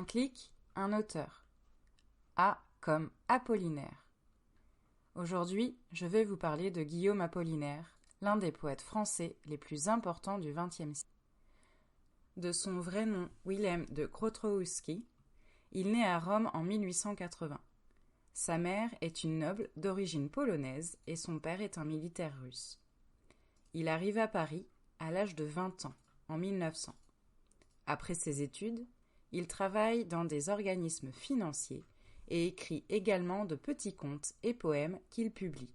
Un clic, un auteur. A comme Apollinaire. Aujourd'hui, je vais vous parler de Guillaume Apollinaire, l'un des poètes français les plus importants du XXe siècle. De son vrai nom Wilhelm de Grotowski, il naît à Rome en 1880. Sa mère est une noble d'origine polonaise et son père est un militaire russe. Il arrive à Paris à l'âge de 20 ans, en 1900. Après ses études, il travaille dans des organismes financiers et écrit également de petits contes et poèmes qu'il publie.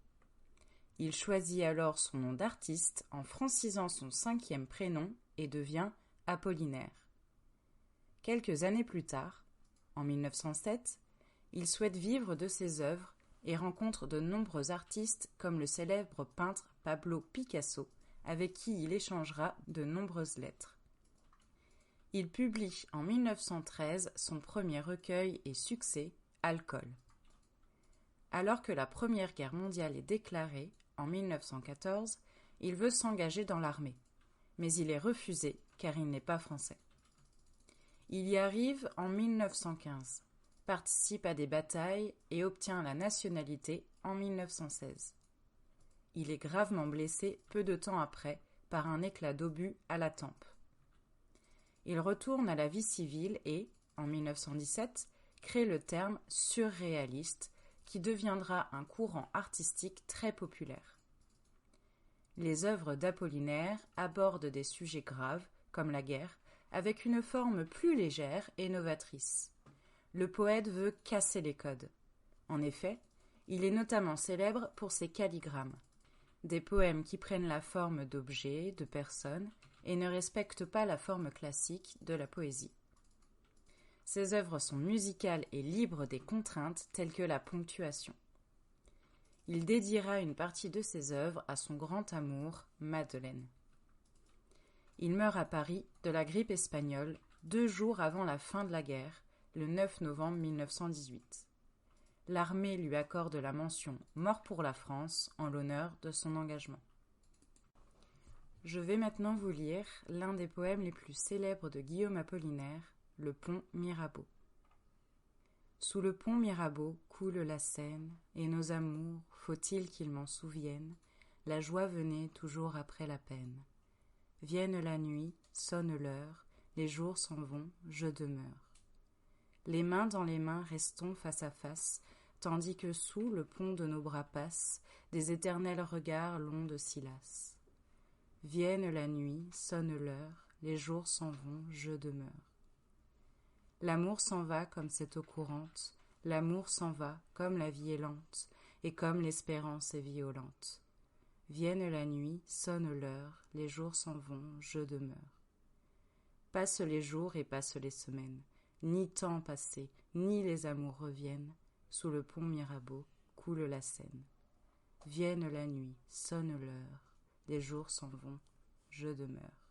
Il choisit alors son nom d'artiste en francisant son 5e prénom et devient Apollinaire. Quelques années plus tard, en 1907, il souhaite vivre de ses œuvres et rencontre de nombreux artistes comme le célèbre peintre Pablo Picasso, avec qui il échangera de nombreuses lettres. Il publie en 1913 son premier recueil et succès, Alcool. Alors que la Première Guerre mondiale est déclarée, en 1914, il veut s'engager dans l'armée, mais il est refusé car il n'est pas français. Il y arrive en 1915, participe à des batailles et obtient la nationalité en 1916. Il est gravement blessé peu de temps après par un éclat d'obus à la tempe. Il retourne à la vie civile et, en 1917, crée le terme surréaliste qui deviendra un courant artistique très populaire. Les œuvres d'Apollinaire abordent des sujets graves, comme la guerre, avec une forme plus légère et novatrice. Le poète veut casser les codes. En effet, il est notamment célèbre pour ses calligrammes, des poèmes qui prennent la forme d'objets, de personnes, et ne respectent pas la forme classique de la poésie. Ses œuvres sont musicales et libres des contraintes telles que la ponctuation. Il dédiera une partie de ses œuvres à son grand amour, Madeleine. Il meurt à Paris de la grippe espagnole 2 jours avant la fin de la guerre, le 9 novembre 1918. L'armée lui accorde la mention « Mort pour la France » en l'honneur de son engagement. Je vais maintenant vous lire l'un des poèmes les plus célèbres de Guillaume Apollinaire, Le pont Mirabeau. Sous le pont Mirabeau coule la Seine, et nos amours, faut-il qu'ils m'en souviennent, la joie venait toujours après la peine. Vienne la nuit, sonne l'heure, les jours s'en vont, je demeure. Les mains dans les mains restons face à face, tandis que sous le pont de nos bras passent des éternels regards longs de Silas. Vienne la nuit, sonne l'heure, les jours s'en vont, je demeure. L'amour s'en va comme cette eau courante, l'amour s'en va comme la vie est lente, et comme l'espérance est violente. Vienne la nuit, sonne l'heure, les jours s'en vont, je demeure. Passent les jours et passent les semaines, ni temps passé, ni les amours reviennent, sous le pont Mirabeau coule la Seine. Vienne la nuit, sonne l'heure, les jours s'en vont, je demeure.